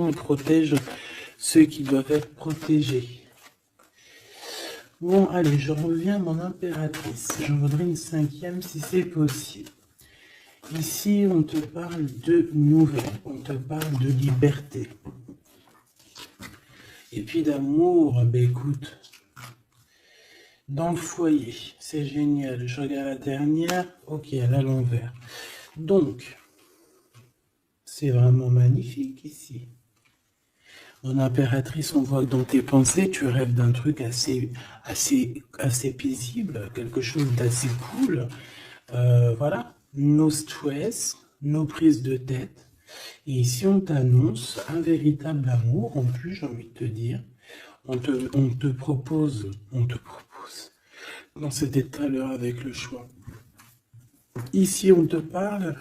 et protège ceux qui doivent être protégés. Bon, allez, je reviens à mon impératrice. Je voudrais une 5e si c'est possible. Ici, on te parle de nouvelles, on te parle de liberté. Et puis d'amour, ben écoute, dans le foyer, c'est génial. Je regarde la dernière, ok, elle a l'envers. Donc, c'est vraiment magnifique ici. Mon impératrice, on voit que dans tes pensées, tu rêves d'un truc assez paisible, quelque chose d'assez cool. Voilà, no stress, no prise de tête. Et ici, on t'annonce un véritable amour. En plus, j'ai envie de te dire, on te propose, dans cet état-là avec le choix. Ici, on te parle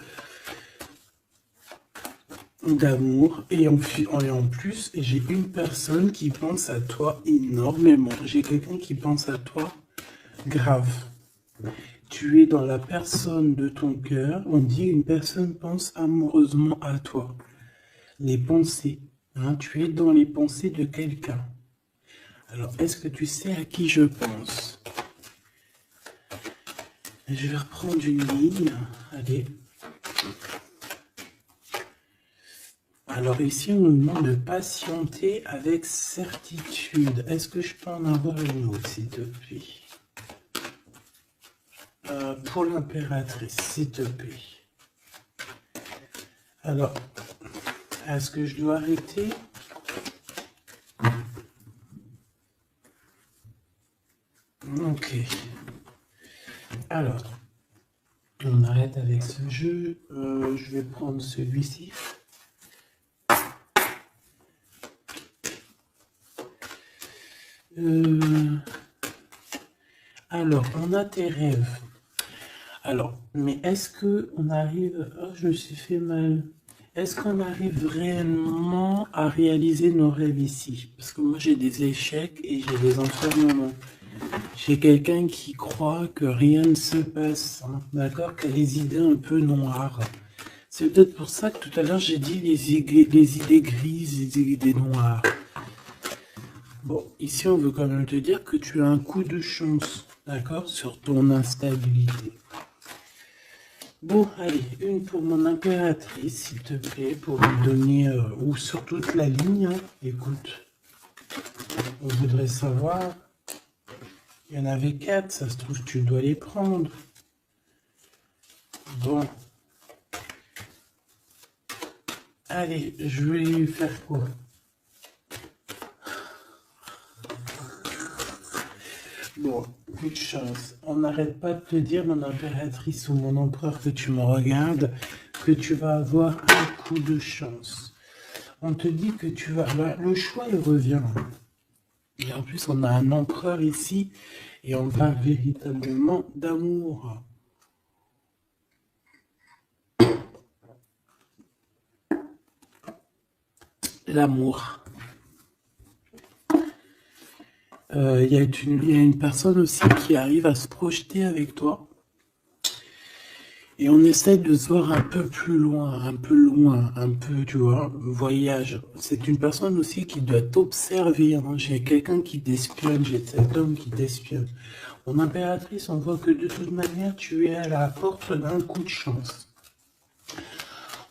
d'amour et en plus, j'ai une personne qui pense à toi énormément. J'ai quelqu'un qui pense à toi grave. Tu es dans la personne de ton cœur. On dit une personne pense amoureusement à toi. Les pensées. Hein, tu es dans les pensées de quelqu'un. Alors, est-ce que tu sais à qui je pense? Je vais reprendre une ligne. Allez. Alors ici, on nous demande de patienter avec certitude. Est-ce que je peux en avoir une autre, s'il te plaît? Pour l'impératrice, s'il te plaît. Alors, est-ce que je dois arrêter? Ok. Alors, on arrête avec ce jeu. Je vais prendre celui-ci. Alors, on a tes rêves. Alors, mais est-ce que on arrive... Oh, je me suis fait mal. Est-ce qu'on arrive réellement à réaliser nos rêves ici? Parce que moi, j'ai des échecs et j'ai des enfermements. J'ai quelqu'un qui croit que rien ne se passe, hein, d'accord? Qui a des idées un peu noires. C'est peut-être pour ça que tout à l'heure, j'ai dit les idées grises, les idées noires. Bon, ici, on veut quand même te dire que tu as un coup de chance, d'accord? Sur ton instabilité. Bon, allez, une pour mon impératrice, s'il te plaît, pour lui donner, ou sur toute la ligne, hein. Écoute, on voudrait savoir, il y en avait 4, ça se trouve, tu dois les prendre. Bon. Allez, je vais lui faire quoi? Bon, coup de chance. On n'arrête pas de te dire, mon impératrice ou mon empereur, que tu me regardes, que tu vas avoir un coup de chance. On te dit que tu vas... Le choix, il revient. Et en plus, on a un empereur ici, et on parle véritablement d'amour. L'amour. Il y a une personne aussi qui arrive à se projeter avec toi. Et on essaie de se voir un peu plus loin, un peu, tu vois, voyage. C'est une personne aussi qui doit t'observer. Hein. J'ai quelqu'un qui t'espionne, j'ai cet homme qui t'espionne. Mon impératrice, on voit que de toute manière, tu es à la porte d'un coup de chance.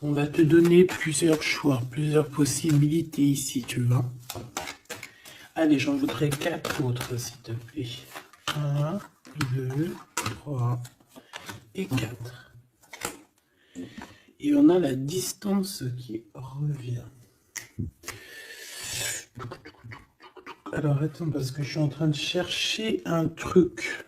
On va te donner plusieurs choix, plusieurs possibilités ici, tu vois. Allez, j'en voudrais 4 autres, s'il te plaît. 1, 2, 3 et 4. Et on a la distance qui revient. Alors, attends, parce que je suis en train de chercher un truc.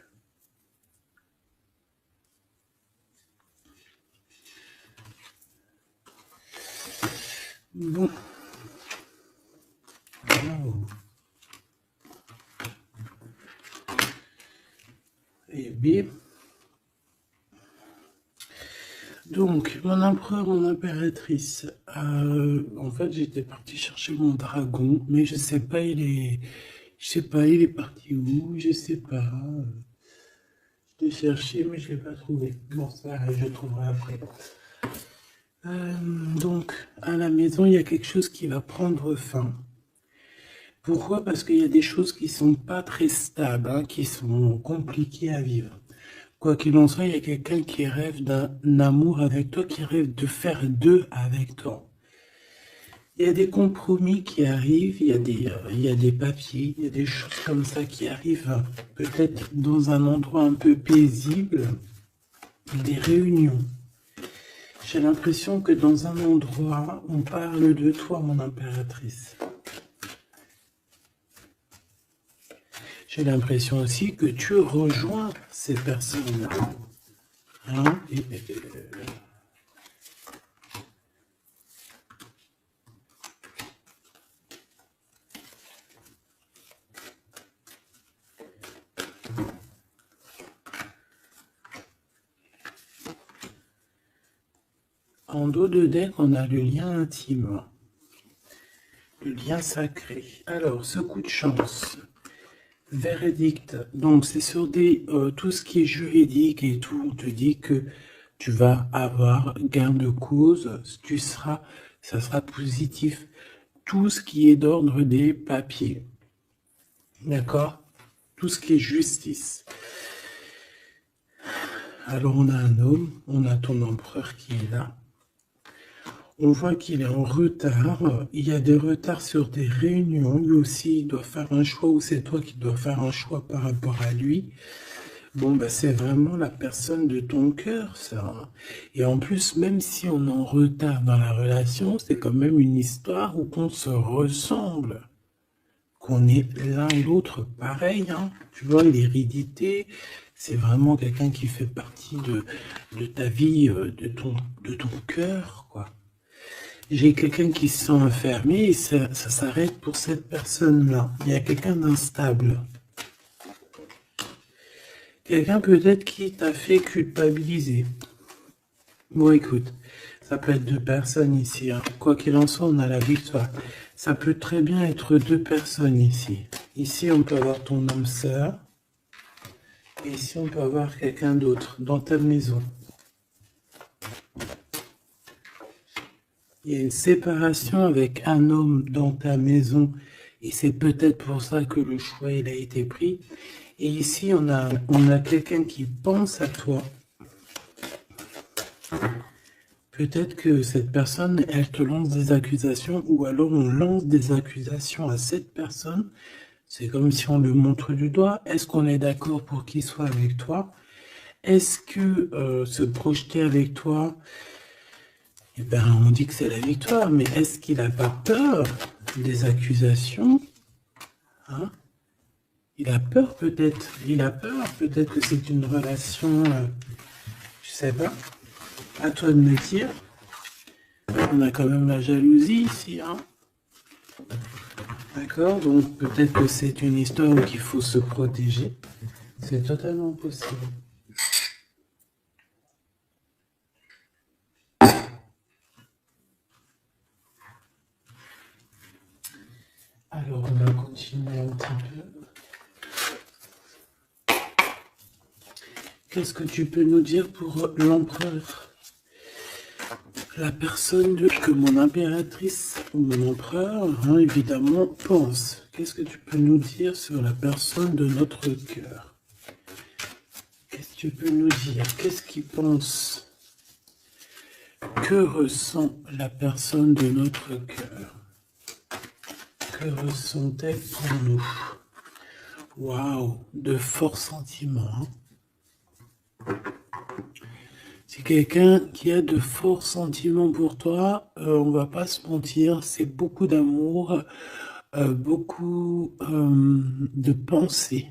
Bon. Wow. Et bien. Donc, mon empereur, mon impératrice. En fait, j'étais parti chercher mon dragon, mais je sais pas, il est parti où, je sais pas. Je l'ai cherché, mais je l'ai pas trouvé. Bon, ça, je le trouverai après. Donc, à la maison, il y a quelque chose qui va prendre fin. Pourquoi? Parce qu'il y a des choses qui sont pas très stables, hein, qui sont compliquées à vivre. Quoi qu'il en soit, il y a quelqu'un qui rêve d'un amour avec toi, qui rêve de faire deux avec toi. Il y a des compromis qui arrivent, il y a des papiers, il y a des choses comme ça qui arrivent, peut-être dans un endroit un peu paisible, des réunions. J'ai l'impression que dans un endroit, on parle de toi, mon impératrice. J'ai l'impression aussi que tu rejoins ces personnes-là. Hein? En dos de deck, on a le lien intime, le lien sacré. Alors, ce coup de chance, verdict, donc c'est sur tout ce qui est juridique et tout, on te dit que tu vas avoir gain de cause, ça sera positif. Tout ce qui est d'ordre des papiers, d'accord? Tout ce qui est justice. Alors on a un homme, on a ton empereur qui est là. On voit qu'il est en retard, il y a des retards sur des réunions, lui aussi il doit faire un choix ou c'est toi qui dois faire un choix par rapport à lui. Bon, bah, c'est vraiment la personne de ton cœur, ça. Et en plus, même si on est en retard dans la relation, c'est quand même une histoire où on se ressemble, qu'on est l'un et l'autre pareil, hein. Tu vois, l'hérédité, c'est vraiment quelqu'un qui fait partie de ta vie, de ton cœur, quoi. J'ai quelqu'un qui se sent enfermé et ça s'arrête pour cette personne-là. Il y a quelqu'un d'instable. Quelqu'un peut-être qui t'a fait culpabiliser. Bon, écoute, ça peut être deux personnes ici, hein. Quoi qu'il en soit, on a la victoire. Ça peut très bien être deux personnes ici. Ici, on peut avoir ton âme sœur. Et ici, on peut avoir quelqu'un d'autre dans ta maison. Il y a une séparation avec un homme dans ta maison. Et c'est peut-être pour ça que le choix il a été pris. Et ici, on a quelqu'un qui pense à toi. Peut-être que cette personne, elle te lance des accusations, ou alors on lance des accusations à cette personne. C'est comme si on le montre du doigt. Est-ce qu'on est d'accord pour qu'il soit avec toi? Est-ce que se projeter avec toi, eh ben, on dit que c'est la victoire, mais est-ce qu'il n'a pas peur des accusations, hein? Il a peur peut-être, peut-être que c'est une relation, je sais pas, à toi de me dire. On a quand même la jalousie ici, hein. D'accord, donc peut-être que c'est une histoire où il faut se protéger. C'est totalement possible. Alors, on va continuer un petit peu. Qu'est-ce que tu peux nous dire pour l'empereur? La personne que mon impératrice ou mon empereur, hein, évidemment, pense. Qu'est-ce que tu peux nous dire sur la personne de notre cœur? Qu'est-ce que tu peux nous dire? Qu'est-ce qu'il pense? Que ressent la personne de notre cœur? Que ressent-elle pour nous? Waouh, de forts sentiments. C'est quelqu'un qui a de forts sentiments pour toi, on va pas se mentir, c'est beaucoup d'amour, beaucoup de pensées.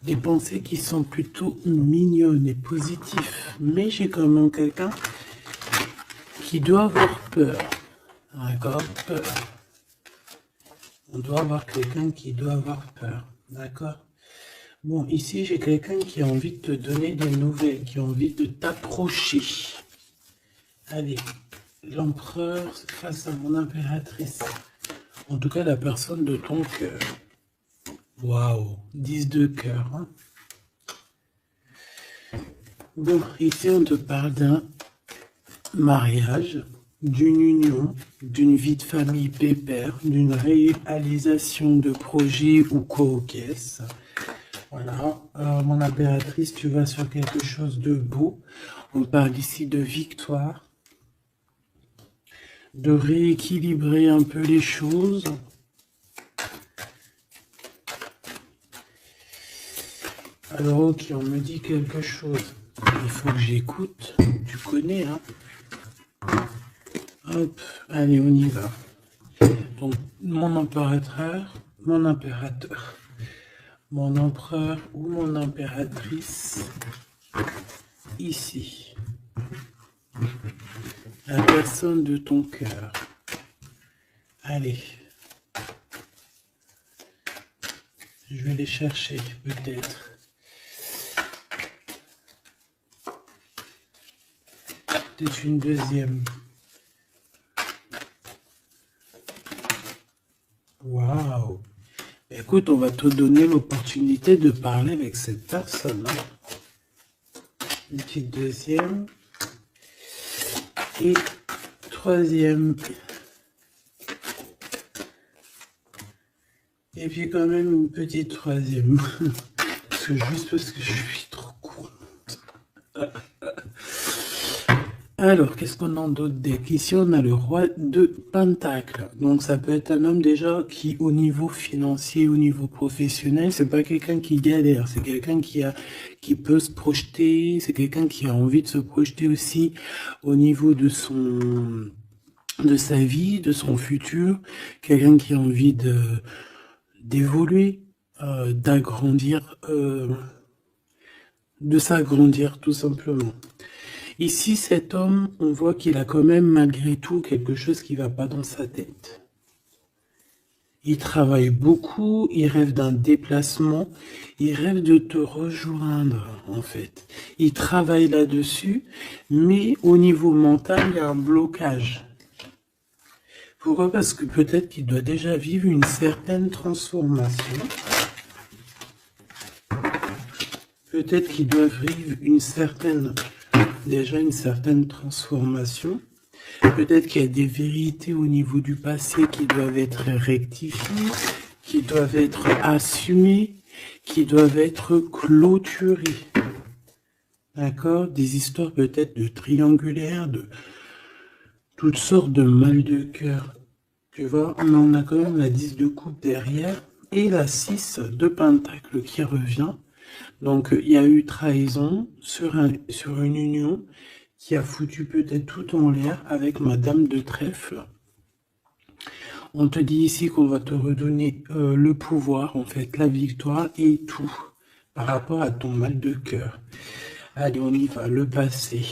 Des pensées qui sont plutôt mignonnes et positives. Mais j'ai quand même quelqu'un qui doit avoir peur. D'accord? Peur. On doit avoir quelqu'un qui doit avoir peur. D'accord? Bon, ici, j'ai quelqu'un qui a envie de te donner des nouvelles, qui a envie de t'approcher. Allez, l'empereur face à mon impératrice. En tout cas, la personne de ton cœur. Waouh, 10 de cœur. Hein. Bon, ici, on te parle d'un mariage, d'une union, d'une vie de famille pépère, d'une réalisation de projets ou co-caisse. Voilà, mon impératrice, tu vas sur quelque chose de beau. On parle ici de victoire, de rééquilibrer un peu les choses. Alors ok, on me dit quelque chose. Il faut que j'écoute. Tu connais, hein? Hop, allez, on y va. Donc, mon impérateur, mon impérateur, mon empereur ou mon impératrice, ici. La personne de ton cœur. Allez. Je vais les chercher, peut-être. Peut-être une deuxième. Waouh! Écoute, on va te donner l'opportunité de parler avec cette personne. Hein. Une petite deuxième. Et troisième. Et puis quand même une petite troisième. Juste parce que je suis trop courante. Alors, qu'est-ce qu'on a d'autre deck? Ici, on a le roi de Pentacle. Donc, ça peut être un homme déjà qui, au niveau financier, au niveau professionnel, c'est pas quelqu'un qui galère. C'est quelqu'un qui peut se projeter. C'est quelqu'un qui a envie de se projeter aussi au niveau de sa vie, de son futur. Quelqu'un qui a envie d'évoluer, d'agrandir, de s'agrandir tout simplement. Ici, cet homme, on voit qu'il a quand même malgré tout quelque chose qui ne va pas dans sa tête. Il travaille beaucoup, il rêve d'un déplacement, il rêve de te rejoindre en fait. Il travaille là-dessus, mais au niveau mental, il y a un blocage. Pourquoi? Parce que peut-être qu'il doit déjà vivre une certaine transformation. Peut-être qu'il doit vivre une certaine transformation. Peut-être qu'il y a des vérités au niveau du passé qui doivent être rectifiées, qui doivent être assumées, qui doivent être clôturées. D'accord? Des histoires peut-être de triangulaires, de toutes sortes de mal de cœur. Tu vois, mais on a quand même la 10 de coupe derrière et la 6 de pentacle qui revient. Donc, il y a eu trahison sur une union qui a foutu peut-être tout en l'air avec Madame de Trèfle. On te dit ici qu'on va te redonner le pouvoir, en fait, la victoire et tout par rapport à ton mal de cœur. Allez, on y va, le passé.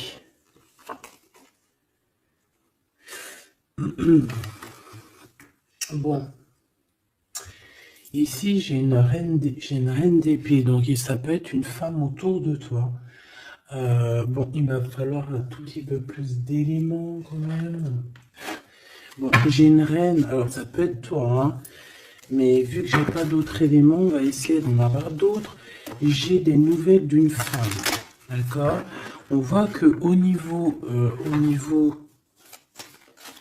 Bon. Ici, j'ai une reine d'épée, donc ça peut être une femme autour de toi. Bon, il va falloir un tout petit peu plus d'éléments quand même. Bon, j'ai une reine, alors ça peut être toi, hein, mais vu que j'ai pas d'autres éléments, on va essayer d'en avoir d'autres. J'ai des nouvelles d'une femme, d'accord? On voit que au niveau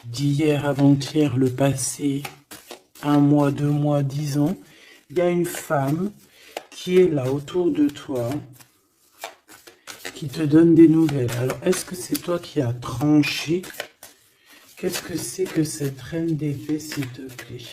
d'hier, avant-hier, le passé, 1 mois, 2 mois, 10 ans, il y a une femme qui est là autour de toi, qui te donne des nouvelles. Alors, est-ce que c'est toi qui as tranché? Qu'est-ce que c'est que cette reine d'épée, s'il te plaît?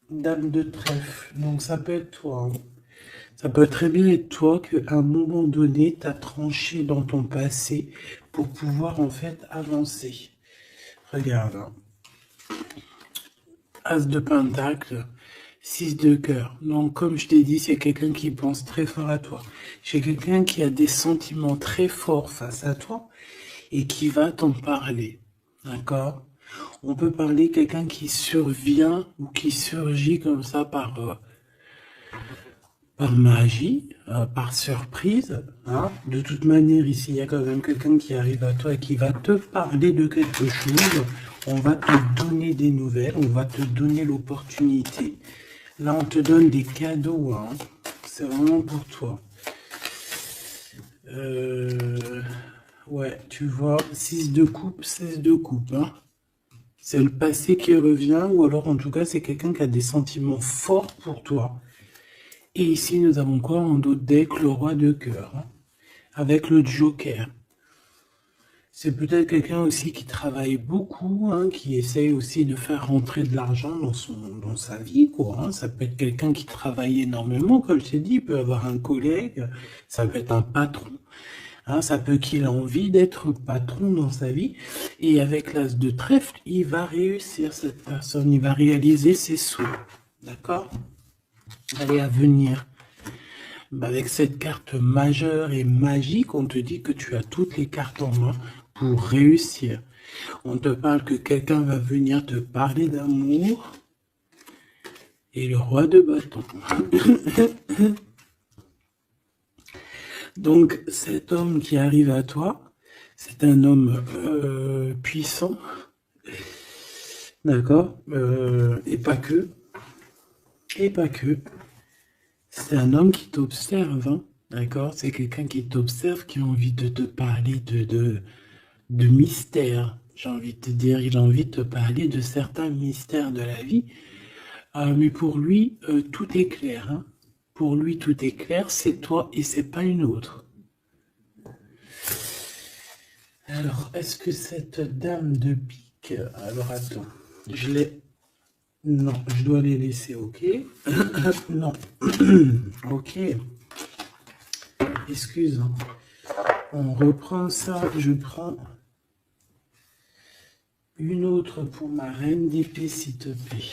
Dame de trèfle, donc ça peut être toi. Hein. Ça peut très bien être toi qu'à un moment donné, tu as tranché dans ton passé pour pouvoir en fait avancer. Regarde. Hein. As de pentacle, 6 de cœur. Donc comme je t'ai dit, c'est quelqu'un qui pense très fort à toi. C'est quelqu'un qui a des sentiments très forts face à toi et qui va t'en parler. D'accord? On peut parler quelqu'un qui survient ou qui surgit comme ça par par magie, par surprise. Hein. De toute manière, ici, il y a quand même quelqu'un qui arrive à toi et qui va te parler de quelque chose. On va te donner des nouvelles, on va te donner l'opportunité. Là, on te donne des cadeaux. Hein. C'est vraiment pour toi. Ouais, tu vois, 6 de coupe, 16 de coupe. Hein. C'est le passé qui revient, ou alors en tout cas, c'est quelqu'un qui a des sentiments forts pour toi. Et ici, nous avons quoi en dos de deck? Le roi de cœur, hein, avec le joker. C'est peut-être quelqu'un aussi qui travaille beaucoup, hein, qui essaye aussi de faire rentrer de l'argent dans sa vie, quoi. Hein. Ça peut être quelqu'un qui travaille énormément, comme je t'ai dit, il peut avoir un collègue, ça peut être un patron. Hein, ça peut qu'il ait envie d'être patron dans sa vie. Et avec l'as de trèfle, il va réussir, cette personne, il va réaliser ses souhaits. D'accord? Allez, à venir. Avec cette carte majeure et magique, on te dit que tu as toutes les cartes en main pour réussir. On te parle que quelqu'un va venir te parler d'amour. Et le roi de bâton. Donc, cet homme qui arrive à toi, c'est un homme puissant. D'accord? Et pas que. Et pas que. C'est un homme qui t'observe, hein, d'accord? C'est quelqu'un qui t'observe, qui a envie de te parler de mystère. J'ai envie de te dire, il a envie de te parler de certains mystères de la vie. Mais pour lui, tout est clair. Hein. Pour lui, tout est clair, c'est toi et c'est pas une autre. Alors, est-ce que cette dame de pique... Alors, attends, je l'ai... Non, je dois les laisser, ok? Non. Ok. Excuse. Hein. On reprend ça. Je prends une autre pour ma reine d'épée, s'il te plaît.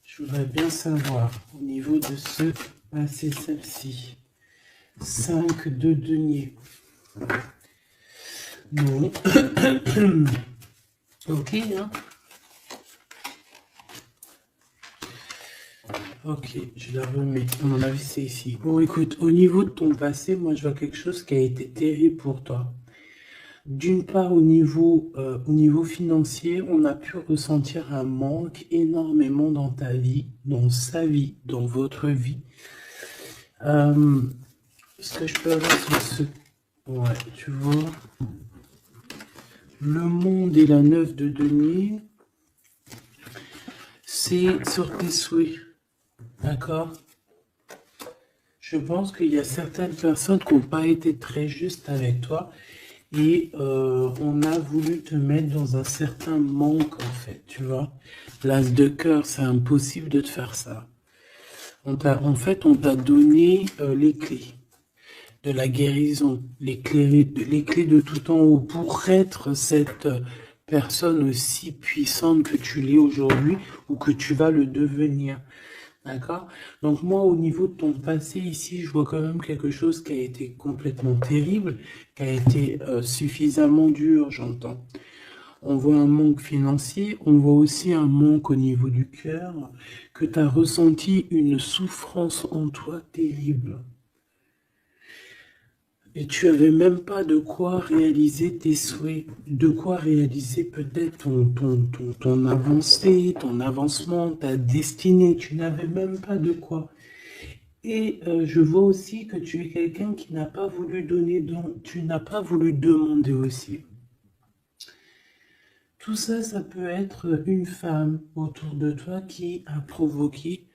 Je voudrais bien savoir, au niveau de ce passé, celle-ci. 5 de denier. Non. Ok, hein? Ok, je la remets. À mon avis, c'est ici. Bon, écoute, au niveau de ton passé, moi, je vois quelque chose qui a été terrible pour toi. D'une part, au niveau financier, on a pu ressentir un manque énormément dans ta vie, dans sa vie, dans votre vie. Est-ce que je peux avoir ce... Ouais, tu vois. Le monde et la 9 de denier, c'est sur tes souhaits. D'accord? Je pense qu'il y a certaines personnes qui n'ont pas été très justes avec toi et on a voulu te mettre dans un certain manque en fait, tu vois. L'as de cœur, c'est impossible de te faire ça. On t'a donné les clés de la guérison, les clés de tout en haut pour être cette personne aussi puissante que tu l'es aujourd'hui ou que tu vas le devenir. D'accord? Donc moi, au niveau de ton passé ici, je vois quand même quelque chose qui a été complètement terrible, qui a été suffisamment dur, j'entends. On voit un manque financier, on voit aussi un manque au niveau du cœur, que tu as ressenti une souffrance en toi terrible. Et tu avais même pas de quoi réaliser tes souhaits, de quoi réaliser peut-être ton avancée, ton avancement, ta destinée. Tu n'avais même pas de quoi. Et je vois aussi que tu es quelqu'un qui n'a pas voulu donner, donc tu n'as pas voulu demander aussi. Tout ça, ça peut être une femme autour de toi qui a provoqué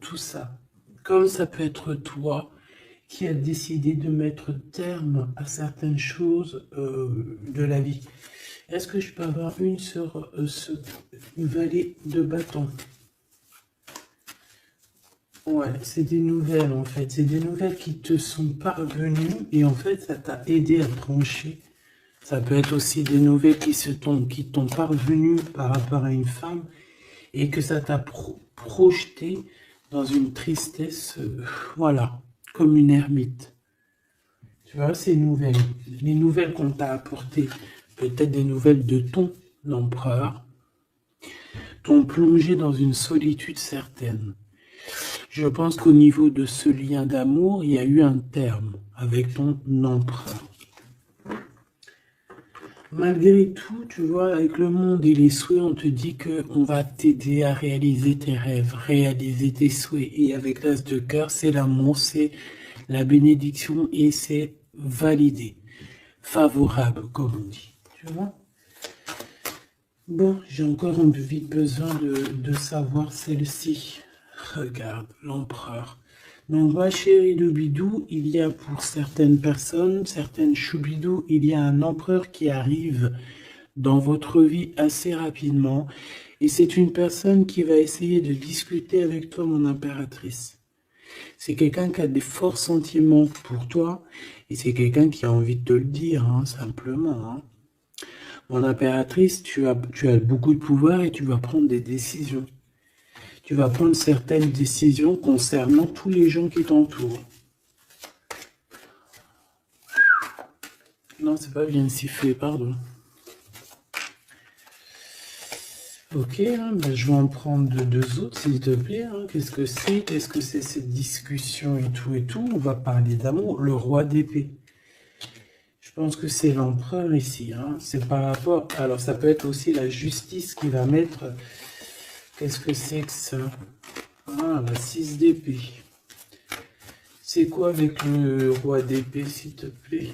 tout ça. Comme ça peut être toi qui a décidé de mettre terme à certaines choses de la vie. Est-ce que je peux avoir une sur une valet de bâton? Ouais, c'est des nouvelles en fait. C'est des nouvelles qui te sont parvenues et en fait, ça t'a aidé à trancher. Ça peut être aussi des nouvelles qui t'ont parvenues par rapport à une femme et que ça t'a projeté dans une tristesse, voilà, comme une ermite. Tu vois, ces nouvelles, les nouvelles qu'on t'a apportées, peut-être des nouvelles de ton empereur, t'ont plongé dans une solitude certaine. Je pense qu'au niveau de ce lien d'amour, il y a eu un terme avec ton empereur. Malgré tout, tu vois, avec le monde et les souhaits, on te dit qu'on va t'aider à réaliser tes rêves, réaliser tes souhaits. Et avec l'as de cœur, c'est l'amour, c'est la bénédiction et c'est validé, favorable, comme on dit. Tu vois? Bon, j'ai encore un peu vite besoin de savoir celle-ci. Regarde, l'empereur. Donc, ma chérie de bidou, il y a pour certaines personnes, certaines choubidou, il y a un empereur qui arrive dans votre vie assez rapidement. Et c'est une personne qui va essayer de discuter avec toi, mon impératrice. C'est quelqu'un qui a des forts sentiments pour toi. Et c'est quelqu'un qui a envie de te le dire, hein, simplement. Hein. Mon impératrice, tu as beaucoup de pouvoir et tu vas prendre des décisions. Tu vas prendre certaines décisions concernant tous les gens qui t'entourent. Non, c'est pas bien sifflé, pardon. Ok, hein, ben je vais en prendre deux autres, s'il te plaît. Hein. Qu'est-ce que c'est? Qu'est-ce que c'est cette discussion et tout et tout? On va parler d'amour. Le roi d'épée. Je pense que c'est l'empereur ici. Hein. C'est par rapport... Alors, ça peut être aussi la justice qui va mettre... Qu'est-ce que c'est que ça? Ah, la 6 d'épée. C'est quoi avec le roi d'épée, s'il te plaît?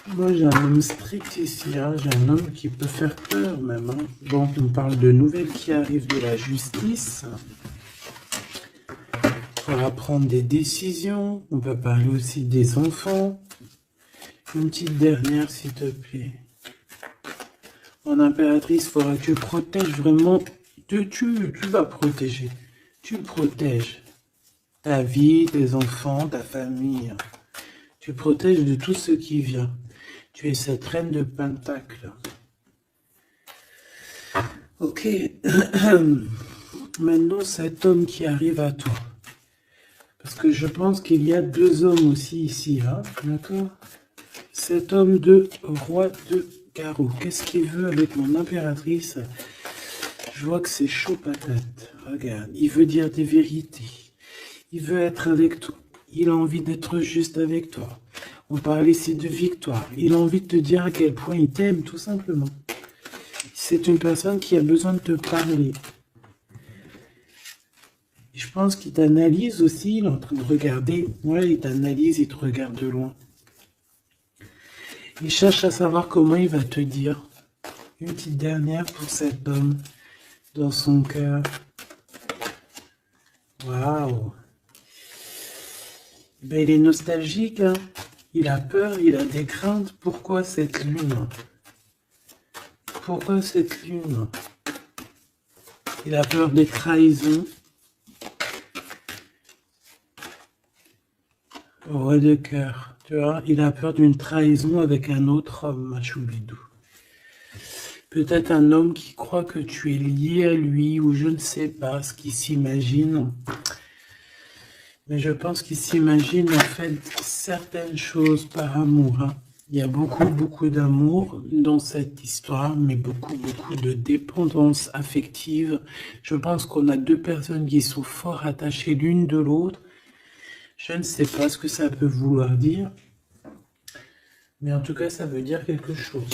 Moi, j'ai un homme strict ici. Hein. J'ai un homme qui peut faire peur, même. Hein. Bon, on parle de nouvelles qui arrivent de la justice. On va prendre des décisions. On va parler aussi des enfants. Une petite dernière, s'il te plaît. Mon impératrice, il faudra que tu protèges vraiment. Tu vas protéger. Tu protèges ta vie, tes enfants, ta famille. Tu protèges de tout ce qui vient. Tu es cette reine de Pentacle. Ok. Maintenant, cet homme qui arrive à toi. Parce que je pense qu'il y a deux hommes aussi ici. Hein, d'accord? Cet homme de roi de carreau. Qu'est-ce qu'il veut avec mon impératrice? Je vois que c'est chaud patate. Regarde, il veut dire des vérités. Il veut être avec toi. Il a envie d'être juste avec toi. On parle ici de victoire. Il a envie de te dire à quel point il t'aime, tout simplement. C'est une personne qui a besoin de te parler. Je pense qu'il t'analyse aussi. Il est en train de regarder. Ouais, il t'analyse, il te regarde de loin. Il cherche à savoir comment il va te dire. Une petite dernière pour cet homme dans son cœur. Waouh! Ben, il est nostalgique, hein? Il a peur, il a des craintes. Pourquoi cette lune? Pourquoi cette lune? Il a peur des trahisons. Roi de cœur, tu vois, il a peur d'une trahison avec un autre homme, Machoubidou. Peut-être un homme qui croit que tu es lié à lui, ou je ne sais pas ce qu'il s'imagine. Mais je pense qu'il s'imagine en fait certaines choses par amour. Hein. Il y a beaucoup d'amour dans cette histoire, mais beaucoup de dépendance affective. Je pense qu'on a deux personnes qui sont fort attachées l'une de l'autre. Je ne sais pas ce que ça peut vouloir dire, mais en tout cas, ça veut dire quelque chose.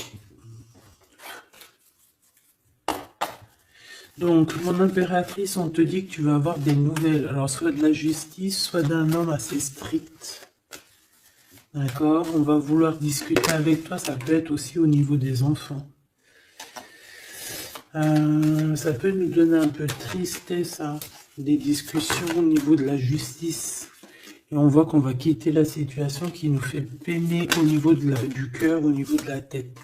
Donc, mon impératrice, on te dit que tu vas avoir des nouvelles. Alors, soit de la justice, soit d'un homme assez strict. D'accord? On va vouloir discuter avec toi. Ça peut être aussi au niveau des enfants. Ça peut nous donner un peu de tristesse, hein, des discussions au niveau de la justice. Et on voit qu'on va quitter la situation qui nous fait peiner au niveau du cœur, au niveau de la tête.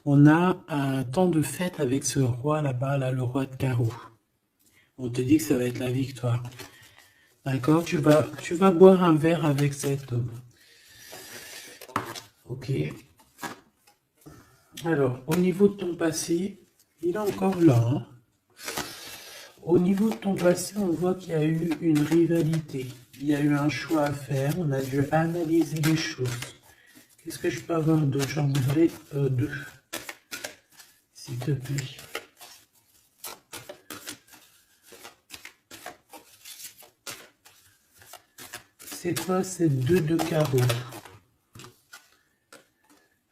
On a un temps de fête avec ce roi là-bas, là, le roi de carreau. On te dit que ça va être la victoire. D'accord? Tu vas boire un verre avec cet homme. Ok. Alors, au niveau de ton passé, il est encore là. Hein? Au niveau de ton passé, on voit qu'il y a eu une rivalité. Il y a eu un choix à faire. On a dû analyser les choses. Qu'est-ce que je peux avoir d'autre? J'en voudrais deux. S'il te plaît. C'est quoi ces 2 de carreau?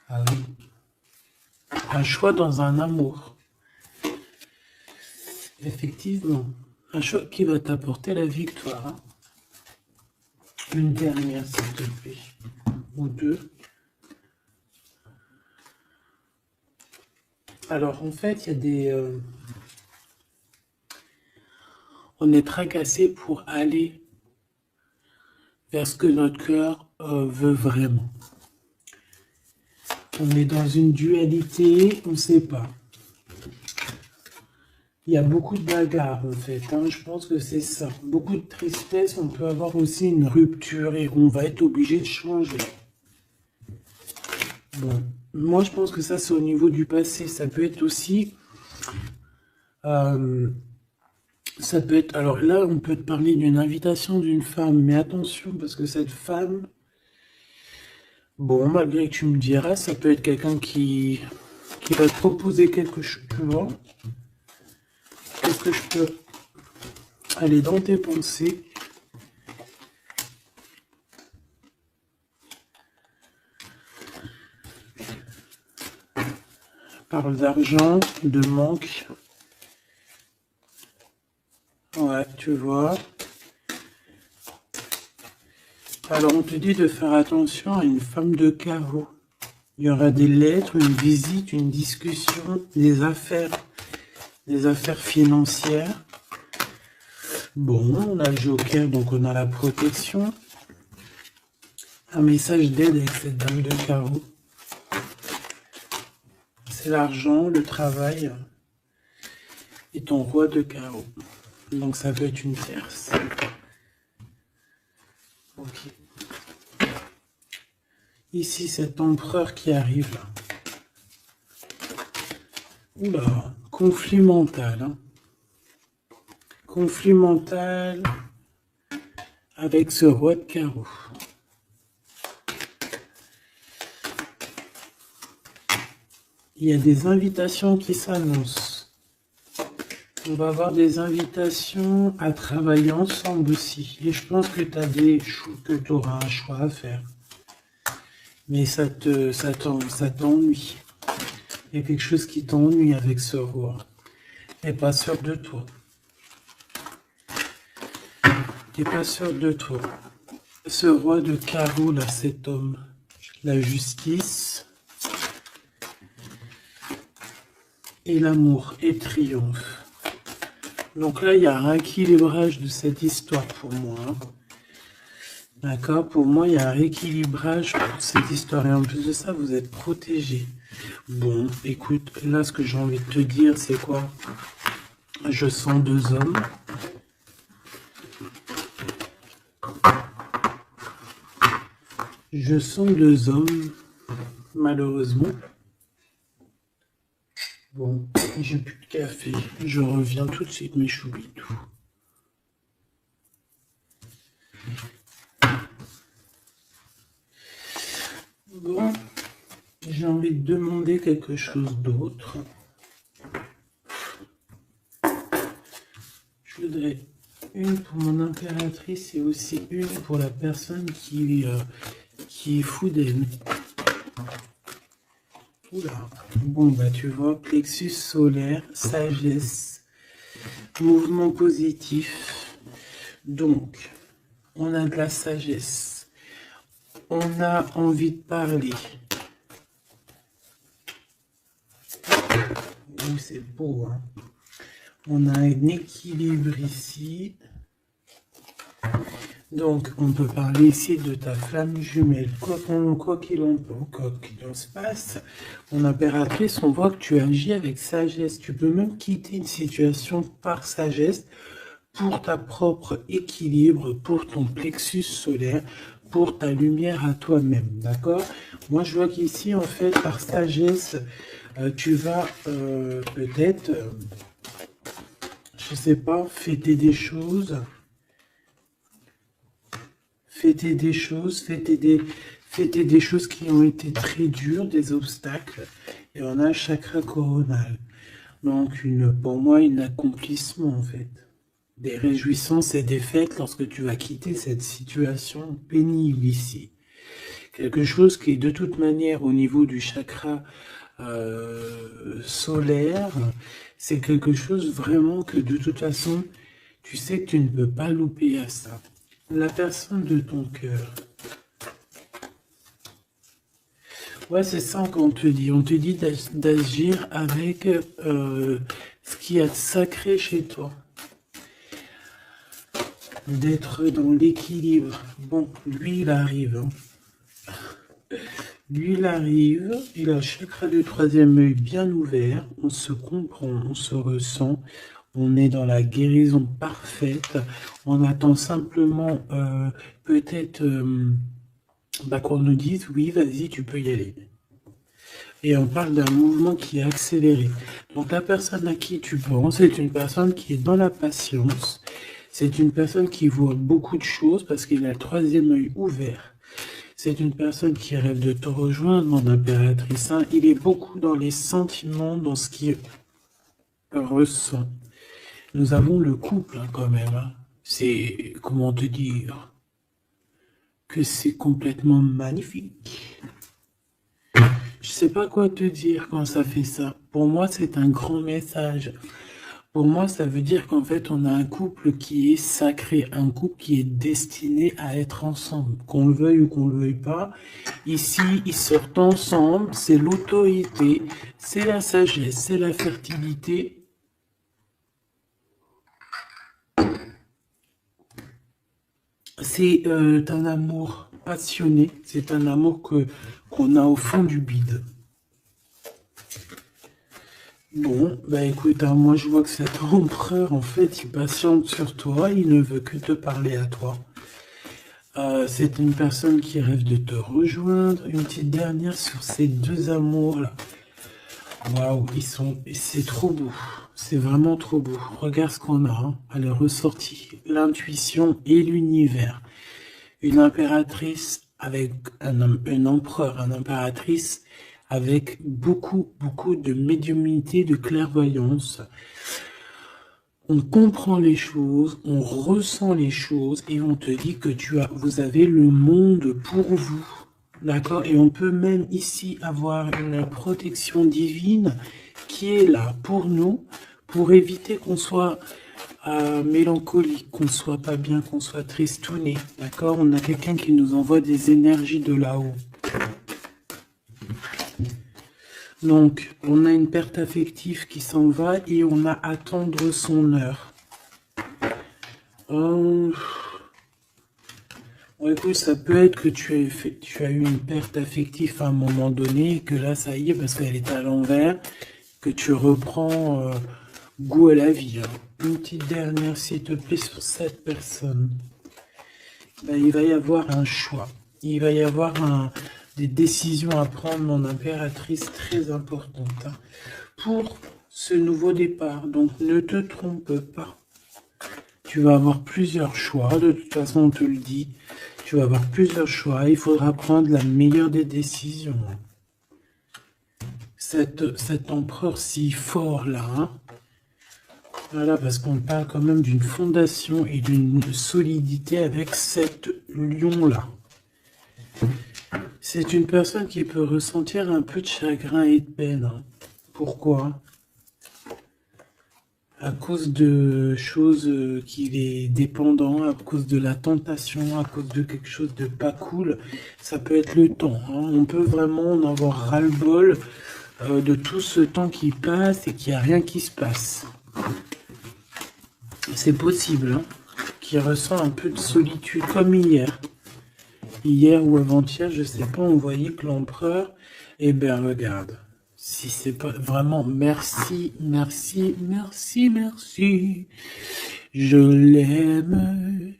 Ah oui. Un choix dans un amour. Effectivement. Un choix qui va t'apporter la victoire. Hein. Une dernière, s'il te plaît. Ou 2. Alors, en fait, il y a des... on est tracassé pour aller vers ce que notre cœur veut vraiment. On est dans une dualité, on ne sait pas. Il y a beaucoup de bagarres en fait, hein. Je pense que c'est ça. Beaucoup de tristesse, on peut avoir aussi une rupture et on va être obligé de changer. Bon, moi je pense que ça c'est au niveau du passé. Ça peut être aussi... ça peut être... Alors là, on peut te parler d'une invitation d'une femme, mais attention parce que cette femme... Bon, malgré que tu me diras, ça peut être quelqu'un qui va te proposer quelque chose, tu vois. Qu'est-ce que je peux aller dans tes pensées? Parle d'argent, de manque. Ouais, tu vois. Alors, on te dit de faire attention à une femme de carreau. Il y aura des lettres, une visite, une discussion, des affaires financières. Bon, on a le joker, donc on a la protection. Un message d'aide avec cette dame de carreau. C'est l'argent, le travail et ton roi de carreau. Donc ça peut être une tierce. Ok. Ici, cet empereur qui arrive là. Oula, conflit mental. Hein. Conflit mental avec ce roi de carreau. Il y a des invitations qui s'annoncent. On va avoir des invitations à travailler ensemble aussi. Et je pense que tu auras un choix à faire. Mais ça t'ennuie. Il y a quelque chose qui t'ennuie avec ce roi. T'es pas sûr de toi. T'es pas sûr de toi. Ce roi de carreau, là, cet homme. La justice. Et l'amour et triomphe. Donc là, il y a un rééquilibrage de cette histoire pour moi. Hein. D'accord? Pour moi, il y a un rééquilibrage pour cette histoire. Et en plus de ça, vous êtes protégés. Bon, écoute, là, ce que j'ai envie de te dire, c'est quoi? Je sens 2 hommes. Je sens 2 hommes, malheureusement. Bon, j'ai plus de café. Je reviens tout de suite, mes choubitou. Bon, j'ai envie de demander quelque chose d'autre. Je voudrais une pour mon impératrice et aussi une pour la personne qui est fou d'elle. Oula. Bon, bah tu vois, plexus solaire, sagesse, mouvement positif. Donc, on a de la sagesse. On a envie de parler. Oh, c'est beau, hein. On a un équilibre ici. Donc, on peut parler ici de ta flamme jumelle. Quoi qu'il en se passe, mon impératrice, on voit que tu agis avec sagesse. Tu peux même quitter une situation par sagesse pour ta propre équilibre, pour ton plexus solaire, pour ta lumière à toi-même. D'accord? Moi, je vois qu'ici, en fait, par sagesse, tu vas peut-être, je sais pas, fêter des choses. Fêter des choses qui ont été très dures, des obstacles. Et on a un chakra coronal. Donc, pour moi, un accomplissement, en fait. des réjouissances et des fêtes lorsque tu vas quitter cette situation pénible ici. Quelque chose qui est de toute manière au niveau du chakra solaire, c'est quelque chose vraiment que de toute façon, tu sais que tu ne peux pas louper à ça. La personne de ton cœur. Ouais, c'est ça qu'on te dit. On te dit d'agir avec ce qui est sacré chez toi. D'être dans l'équilibre. Bon, lui, il arrive. Hein. Lui, il arrive. Il a le chakra du troisième œil bien ouvert. On se comprend, on se ressent. On est dans la guérison parfaite. On attend simplement peut-être qu'on nous dise oui, vas-y, tu peux y aller. Et on parle d'un mouvement qui est accéléré. Donc la personne à qui tu penses, c'est une personne qui est dans la patience. C'est une personne qui voit beaucoup de choses parce qu'il a le troisième œil ouvert. C'est une personne qui rêve de te rejoindre, mon impératrice. Hein. Il est beaucoup dans les sentiments, dans ce qu'il ressent. Nous avons le couple hein, quand même. Hein. C'est, comment te dire, que c'est complètement magnifique. Je sais pas quoi te dire quand ça fait ça. Pour moi, c'est un grand message. Pour moi, ça veut dire qu'en fait, on a un couple qui est sacré, un couple qui est destiné à être ensemble. Qu'on le veuille ou qu'on le veuille pas, ici, ils sortent ensemble, c'est l'autorité, c'est la sagesse, c'est la fertilité. C'est un amour passionné, c'est un amour qu'on a au fond du bide. Bon, bah écoute, hein, moi je vois que cet empereur, en fait, il patiente sur toi, il ne veut que te parler à toi. C'est une personne qui rêve de te rejoindre. Une petite dernière sur ces deux amours-là. Waouh, c'est trop beau. C'est vraiment trop beau. Regarde ce qu'on a. Hein. Elle est ressortie. L'intuition et l'univers. Une impératrice avec un empereur, une impératrice avec beaucoup de médiumnité, de clairvoyance. On comprend les choses, on ressent les choses et on te dit que vous avez le monde pour vous. D'accord? Et on peut même ici avoir une protection divine qui est là pour nous, pour éviter qu'on soit mélancolique, qu'on soit pas bien, qu'on soit tristouné. D'accord? On a quelqu'un qui nous envoie des énergies de là-haut. Donc, on a une perte affective qui s'en va et on a à attendre son heure. Écoute, ça peut être que tu as eu une perte affective à un moment donné et que là, ça y est, parce qu'elle est à l'envers, que tu reprends goût à la vie. Hein. Une petite dernière, s'il te plaît, sur cette personne. Ben, il va y avoir un choix. Il va y avoir des décisions à prendre, mon impératrice, très importantes hein, pour ce nouveau départ. Donc, ne te trompe pas. Tu vas avoir plusieurs choix. De toute façon, on te le dit. Tu vas avoir plusieurs choix. Il faudra prendre la meilleure des décisions. Cet empereur si fort là. Hein, voilà, parce qu'on parle quand même d'une fondation et d'une solidité avec cet lion-là. C'est une personne qui peut ressentir un peu de chagrin et de peine. Hein. Pourquoi? À cause de choses qu'il est dépendant, à cause de la tentation, à cause de quelque chose de pas cool. Ça peut être le temps. Hein. On peut vraiment en avoir ras-le-bol de tout ce temps qui passe et qu'il n'y a rien qui se passe. C'est possible hein, qu'il ressent un peu de solitude comme hier. Hier ou avant-hier, je sais pas, on voyait que l'empereur, eh bien regarde, si c'est pas vraiment merci, je l'aime.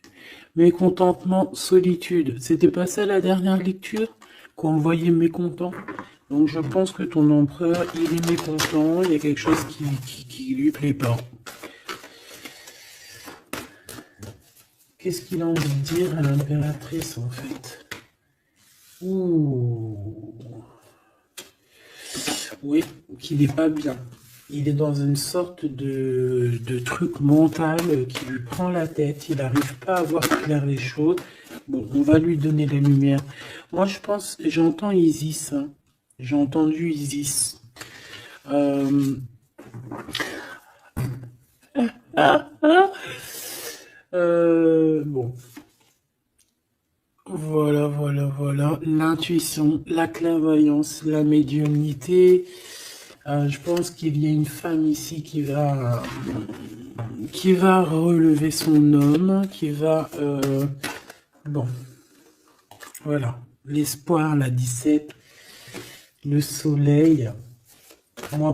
Mécontentement, solitude, c'était pas ça la dernière lecture qu'on voyait mécontent. Donc je pense que ton empereur, il est mécontent, il y a quelque chose qui lui plaît pas. Qu'est-ce qu'il a envie de dire à l'impératrice, en fait? Ouh. Oui, qu'il n'est pas bien. Il est dans une sorte de truc mental qui lui prend la tête. Il n'arrive pas à voir clair les choses. Bon, on va lui donner la lumière. Moi, je pense, j'entends Isis. Hein. J'ai entendu Isis. Euh, bon, voilà. L'intuition, la clairvoyance, la médiumnité. Je pense qu'il y a une femme ici qui va relever son homme, qui va... bon, voilà. L'espoir, la 17, le soleil.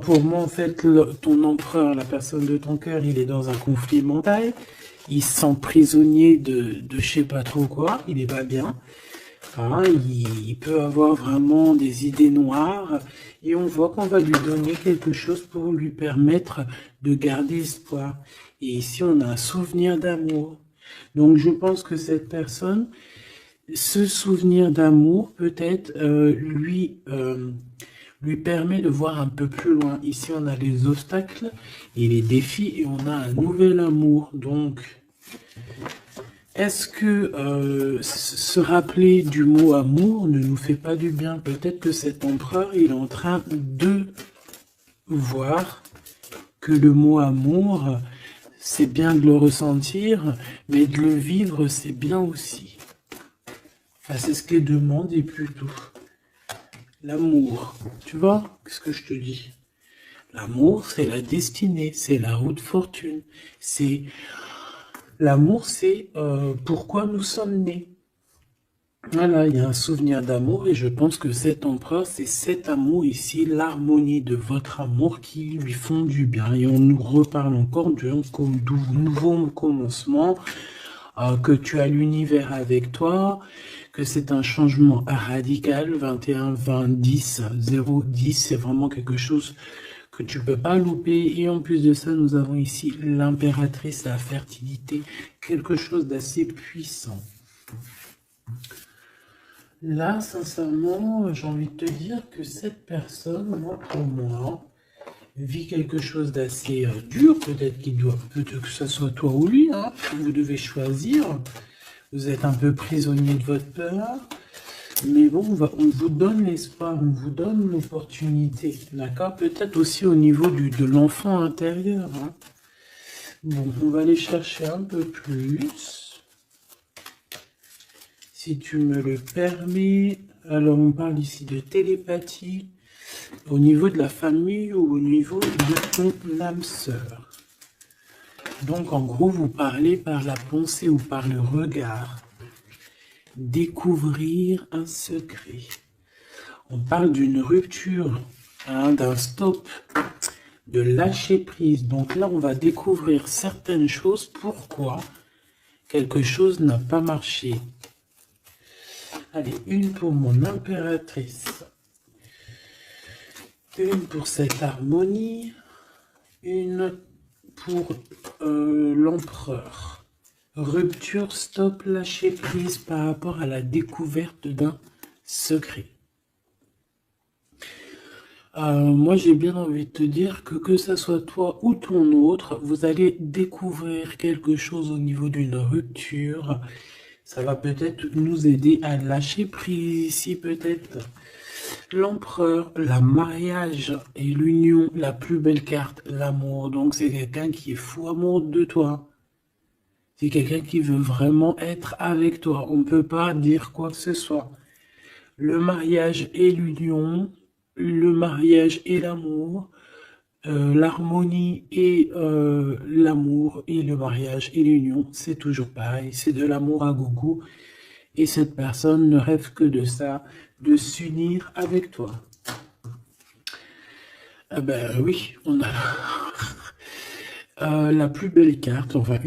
Pour moi, en fait, ton empereur, la personne de ton cœur, il est dans un conflit mental. Il se sent prisonnier de je sais pas trop quoi. Il est pas bien. Hein, il peut avoir vraiment des idées noires. Et on voit qu'on va lui donner quelque chose pour lui permettre de garder espoir. Et ici, on a un souvenir d'amour. Donc, je pense que cette personne, ce souvenir d'amour, peut-être, lui permet de voir un peu plus loin. Ici, on a les obstacles et les défis et on a un nouvel amour. Donc, est-ce que se rappeler du mot amour ne nous fait pas du bien? Peut-être que cet empereur, il est en train de voir que le mot amour, c'est bien de le ressentir, mais de le vivre, c'est bien aussi. Enfin, c'est ce que demande et plutôt. L'amour, tu vois, qu'est-ce que je te dis? L'amour, c'est la destinée, c'est la haute fortune, c'est... L'amour, c'est pourquoi nous sommes nés. Voilà, il y a un souvenir d'amour et je pense que cet empereur, c'est cet amour ici, l'harmonie de votre amour qui lui font du bien. Et on nous reparle encore d'un nouveau commencement, que tu as l'univers avec toi, que c'est un changement radical, 21, 20, 10, 0, 10, c'est vraiment quelque chose que tu peux pas louper. Et en plus de ça, nous avons ici l'impératrice, la fertilité, quelque chose d'assez puissant. Là, sincèrement, j'ai envie de te dire que cette personne, moi, pour moi, vit quelque chose d'assez dur. Peut-être que ce soit toi ou lui, hein, vous devez choisir. Vous êtes un peu prisonnier de votre peur. Mais bon, on vous donne l'espoir, on vous donne l'opportunité, d'accord? Peut-être aussi au niveau de l'enfant intérieur. Hein. Bon, on va aller chercher un peu plus. Si tu me le permets. Alors, on parle ici de télépathie au niveau de la famille ou au niveau de ton âme sœur. Donc, en gros, vous parlez par la pensée ou par le regard. Découvrir un secret. On parle d'une rupture, hein, d'un stop, de lâcher prise. Donc là, on va découvrir certaines choses. Pourquoi quelque chose n'a pas marché. Allez, une pour mon impératrice. Une pour cette harmonie. Une pour l'empereur. Rupture, stop, lâcher prise par rapport à la découverte d'un secret. Moi, j'ai bien envie de te dire que ça soit toi ou ton autre, vous allez découvrir quelque chose au niveau d'une rupture. Ça va peut-être nous aider à lâcher prise ici, peut-être. L'empereur, la mariage et l'union, la plus belle carte, l'amour. Donc, c'est quelqu'un qui est fou amoureux de toi. C'est quelqu'un qui veut vraiment être avec toi. On ne peut pas dire quoi que ce soit. Le mariage et l'union, le mariage et l'amour, l'harmonie et l'amour et le mariage et l'union, c'est toujours pareil. C'est de l'amour à gogo. Et cette personne ne rêve que de ça, de s'unir avec toi. Ah ben oui, on a... la plus belle carte, enfin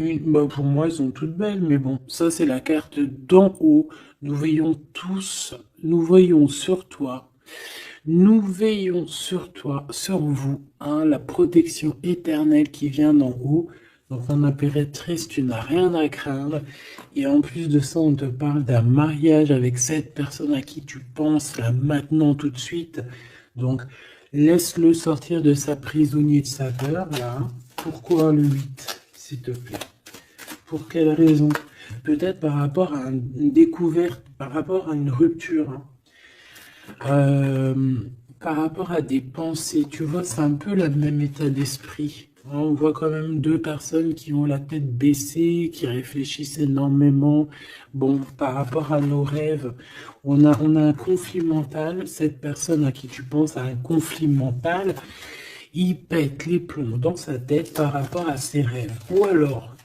pour moi elles sont toutes belles, mais bon, ça c'est la carte d'en haut. Nous veillons tous, nous veillons sur toi, nous veillons sur toi, sur vous, hein, la protection éternelle qui vient d'en haut. Donc en impératrice, tu n'as rien à craindre. Et en plus de ça, on te parle d'un mariage avec cette personne à qui tu penses là maintenant tout de suite. Donc Laisse-le sortir de sa prisonnier de sa peur, là. Pourquoi le 8, s'il te plaît? Pour quelle raison? Peut-être par rapport à une découverte, par rapport à une rupture, hein. Par rapport à des pensées, tu vois, c'est un peu le même état d'esprit. On voit quand même deux personnes qui ont la tête baissée, qui réfléchissent énormément. Bon, par rapport à nos rêves, on a un conflit mental. Cette personne à qui tu penses a un conflit mental. Il pète les plombs dans sa tête par rapport à ses rêves. Ou alors,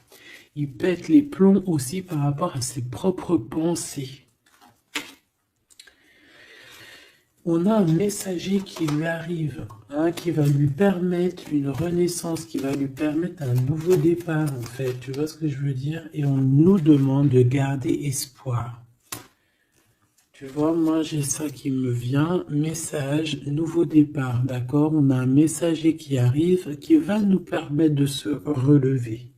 il pète les plombs aussi par rapport à ses propres pensées. On a un messager qui lui arrive, hein, qui va lui permettre une renaissance, qui va lui permettre un nouveau départ, en fait. Tu vois ce que je veux dire? Et on nous demande de garder espoir. Tu vois, moi, j'ai ça qui me vient. Message, nouveau départ, d'accord? On a un messager qui arrive, qui va nous permettre de se relever.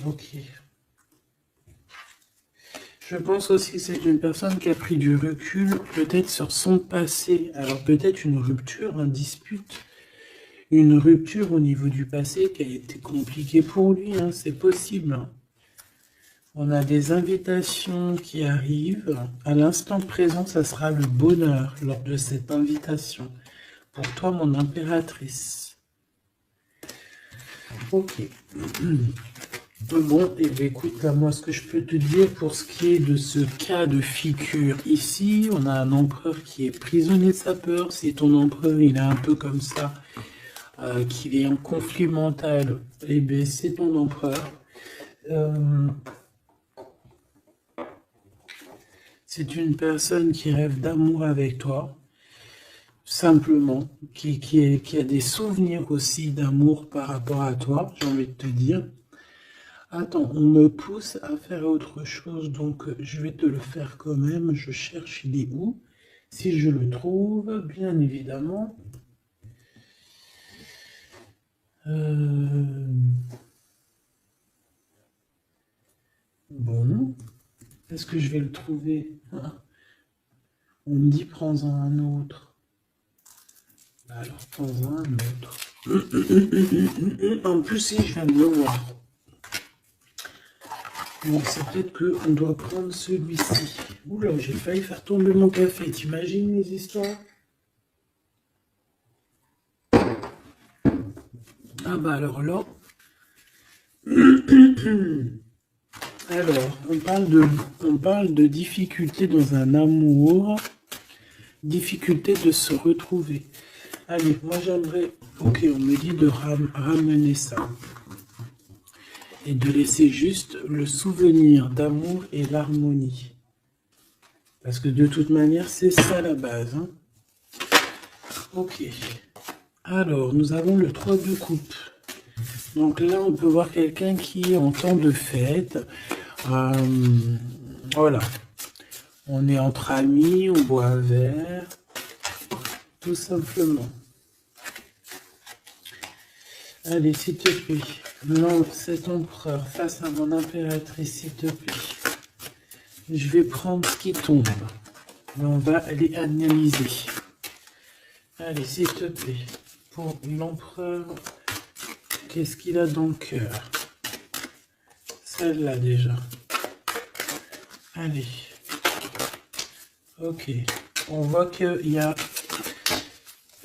Ok. Je pense aussi que c'est une personne qui a pris du recul, peut-être sur son passé. Alors peut-être une rupture, une dispute, une rupture au niveau du passé qui a été compliquée pour lui, hein, c'est possible. On a des invitations qui arrivent. À l'instant présent, ça sera le bonheur lors de cette invitation. Pour toi, mon impératrice. Ok. Bon, et bien écoute, là, moi, ce que je peux te dire pour ce qui est de ce cas de figure ici, on a un empereur qui est prisonnier de sa peur. Si ton empereur, il est un peu comme ça, qu'il est en conflit mental, et bien c'est ton empereur. C'est une personne qui rêve d'amour avec toi, simplement, qui a des souvenirs aussi d'amour par rapport à toi, j'ai envie de te dire. Attends, on me pousse à faire autre chose, donc je vais te le faire quand même. Je cherche, il est où? Si je le trouve, bien évidemment. Bon, est-ce que je vais le trouver? On me dit prends-en un autre. Alors, prends-en un autre. En plus, si je viens de le voir. Bon, c'est peut-être qu'on doit prendre celui-ci. Oula, j'ai failli faire tomber mon café. T'imagines les histoires? Ah bah alors là... Alors, on parle de difficulté dans un amour, difficulté de se retrouver. Allez, moi j'aimerais... Ok, on me dit de ramener ça. Et de laisser juste le souvenir d'amour et l'harmonie. Parce que de toute manière, c'est ça la base. Hein. Ok. Alors, nous avons le 3 de coupe. Donc là, on peut voir quelqu'un qui est en temps de fête. Voilà. On est entre amis, on boit un verre. Tout simplement. Allez, s'il te plaît. Lance cet empereur face à mon impératrice, s'il te plaît. Je vais prendre ce qui tombe. Mais on va aller analyser. Allez, s'il te plaît. Pour l'empereur, qu'est-ce qu'il a dans le cœur? Celle-là déjà. Allez. Ok. On voit qu'il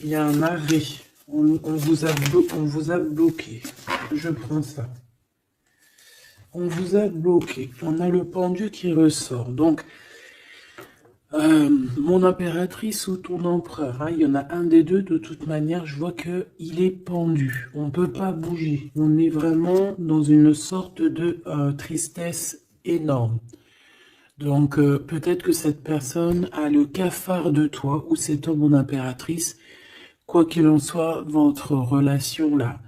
y a un arrêt. On vous a bloqué. Je prends ça. On vous a bloqué. On a le pendu qui ressort. Donc, mon impératrice ou ton empereur, hein, il y en a un des deux. De toute manière, je vois qu'il est pendu. On ne peut pas bouger. On est vraiment dans une sorte de tristesse énorme. Donc, peut-être que cette personne a le cafard de toi, ou cet homme, mon impératrice. Quoi qu'il en soit, votre relation là,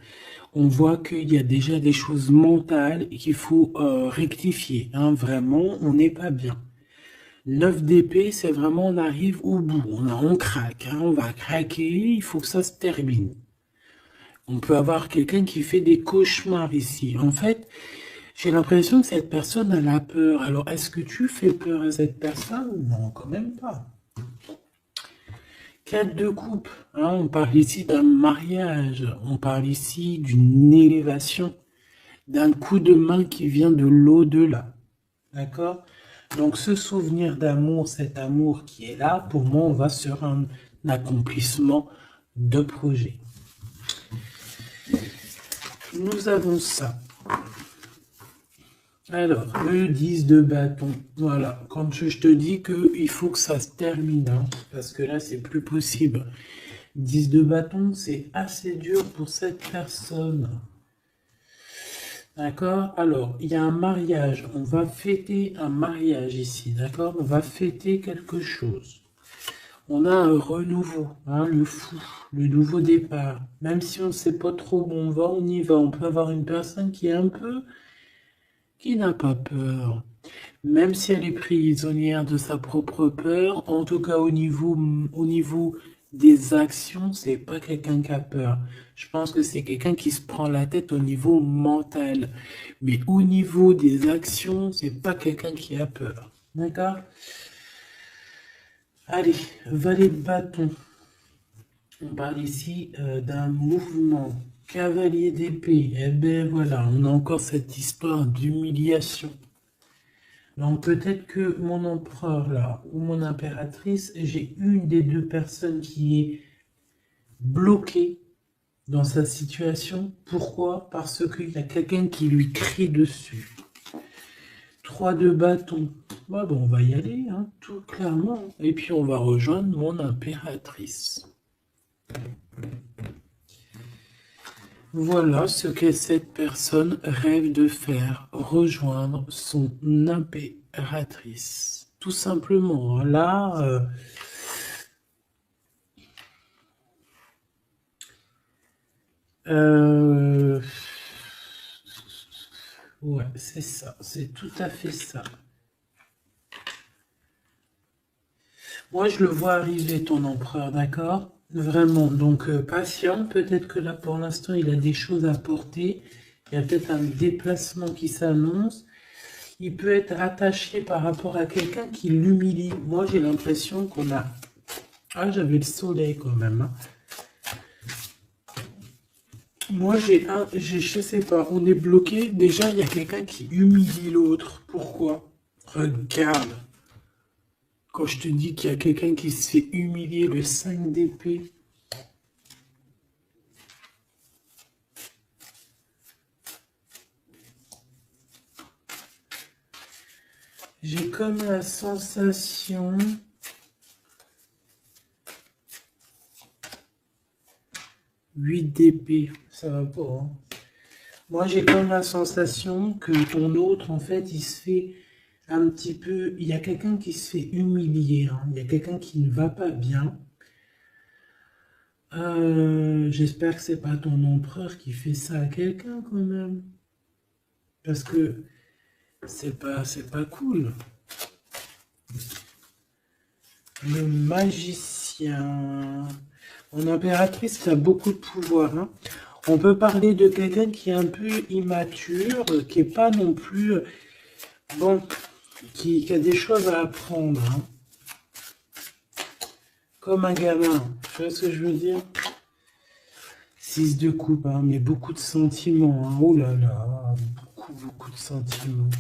on voit qu'il y a déjà des choses mentales et qu'il faut rectifier. Hein, vraiment, on n'est pas bien. 9 d'épée, c'est vraiment on arrive au bout. On craque, hein, on va craquer, il faut que ça se termine. On peut avoir quelqu'un qui fait des cauchemars ici. En fait, j'ai l'impression que cette personne, elle a peur. Alors, est-ce que tu fais peur à cette personne? Non, quand même pas. 4 de coupe, hein, on parle ici d'un mariage, on parle ici d'une élévation, d'un coup de main qui vient de l'au-delà. D'accord? Donc ce souvenir d'amour, cet amour qui est là, pour moi, on va sur un accomplissement de projet. Nous avons ça. Alors, le 10 de bâton. Voilà, quand je te dis qu'il faut que ça se termine, hein, parce que là, c'est plus possible. 10 de bâton, c'est assez dur pour cette personne. D'accord? Alors, il y a un mariage. On va fêter un mariage ici, d'accord? On va fêter quelque chose. On a un renouveau, hein, le fou, le nouveau départ. Même si on ne sait pas trop où on va, on y va. On peut avoir une personne qui est un peu... qui n'a pas peur. Même si elle est prisonnière de sa propre peur, en tout cas au niveau des actions, c'est pas quelqu'un qui a peur. Je pense que c'est quelqu'un qui se prend la tête au niveau mental. Mais au niveau des actions, c'est pas quelqu'un qui a peur. D'accord? Allez, valet de bâton. On parle ici d'un mouvement. Cavalier d'épée. Eh bien voilà, on a encore cette histoire d'humiliation. Donc peut-être que mon empereur là, ou mon impératrice, j'ai une des deux personnes qui est bloquée dans sa situation. Pourquoi? Parce qu'il y a quelqu'un qui lui crie dessus. 3 de bâton. Bah bon, on va y aller, hein, tout clairement. Et puis on va rejoindre mon impératrice. Voilà ce que cette personne rêve de faire, rejoindre son impératrice. Tout simplement, là, ouais, c'est ça, c'est tout à fait ça. Moi, je le vois arriver, ton empereur, d'accord? Vraiment, donc patient, peut-être que là, pour l'instant, il a des choses à porter. Il y a peut-être un déplacement qui s'annonce. Il peut être attaché par rapport à quelqu'un qui l'humilie. Moi, j'ai l'impression qu'on a... Ah, j'avais le soleil quand même, hein. Moi, je sais pas, on est bloqué. Déjà, il y a quelqu'un qui humilie l'autre. Pourquoi? Regarde. Quand je te dis qu'il y a quelqu'un qui se fait humilier, le 5 d'épée. J'ai comme la sensation... 8 d'épée, ça va pas, hein. Moi, j'ai comme la sensation que ton autre, en fait, il se fait un petit peu... Il y a quelqu'un qui se fait humilier, hein. Il y a quelqu'un qui ne va pas bien. J'espère que c'est pas ton empereur qui fait ça à quelqu'un, quand même. Parce que c'est pas cool. Le magicien... Mon impératrice qui a beaucoup de pouvoir, hein. On peut parler de quelqu'un qui est un peu immature, qui n'est pas non plus... Bon, qui a des choses à apprendre, hein. Comme un gamin, tu vois ce que je veux dire? 6 de coupe, hein, mais beaucoup de sentiments, hein. Oh là là, beaucoup de sentiments.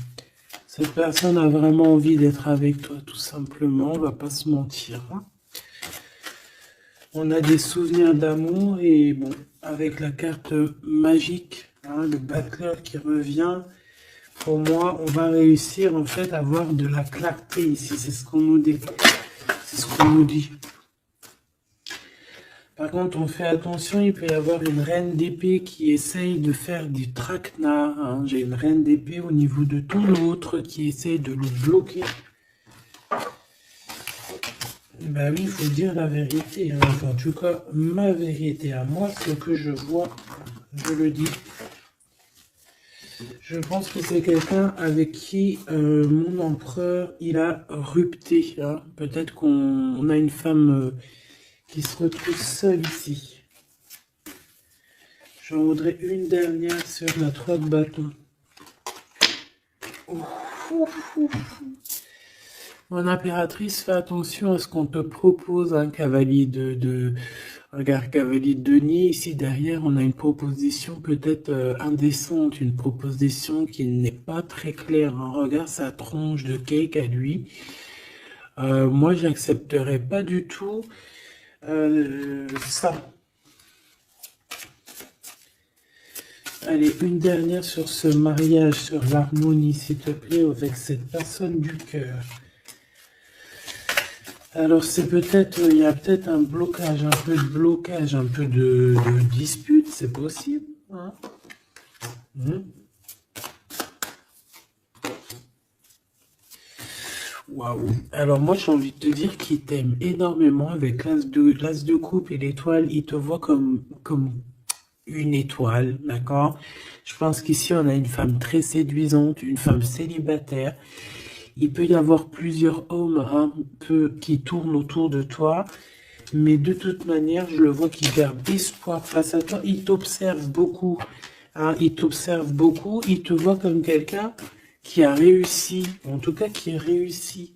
Cette personne a vraiment envie d'être avec toi, tout simplement, on va pas se mentir, hein. On a des souvenirs d'amour et bon, avec la carte magique, hein, le battleur qui revient, pour moi, on va réussir en fait à avoir de la clarté ici. C'est ce qu'on nous dit. C'est ce qu'on nous dit. Par contre, on fait attention, il peut y avoir une reine d'épée qui essaye de faire du traquenard, hein. J'ai une reine d'épée au niveau de ton autre qui essaye de le bloquer. Ben oui, il faut dire la vérité, hein. Enfin, en tout cas, ma vérité à moi, ce que je vois, je le dis. Je pense que c'est quelqu'un avec qui mon empereur, il a rupté, hein. Peut-être qu'on a une femme qui se retrouve seule ici. J'en voudrais une dernière sur la 3 de bâton. Mon impératrice, fais attention à ce qu'on te propose, un cavalier regarde, cavalier de Denis. Ici derrière, on a une proposition peut-être indécente, une proposition qui n'est pas très claire, hein. Regarde sa tronche de cake à lui. Moi, j'accepterais pas du tout ça. Allez, une dernière sur ce mariage, sur l'harmonie, s'il te plaît, avec cette personne du cœur. Alors, c'est peut-être, il y a peut-être un blocage, un peu de blocage, un peu de dispute, c'est possible, hein. Waouh. Alors moi j'ai envie de te dire qu'il t'aime énormément avec l'as de coupe et l'étoile. Il te voit comme une étoile, d'accord? Je pense qu'ici on a une femme très séduisante, une femme célibataire. Il peut y avoir plusieurs hommes un peu qui tournent autour de toi, mais de toute manière, je le vois qui garde espoir face à toi. Il t'observe beaucoup, hein, il t'observe beaucoup. Il te voit comme quelqu'un qui a réussi, en tout cas qui a réussi.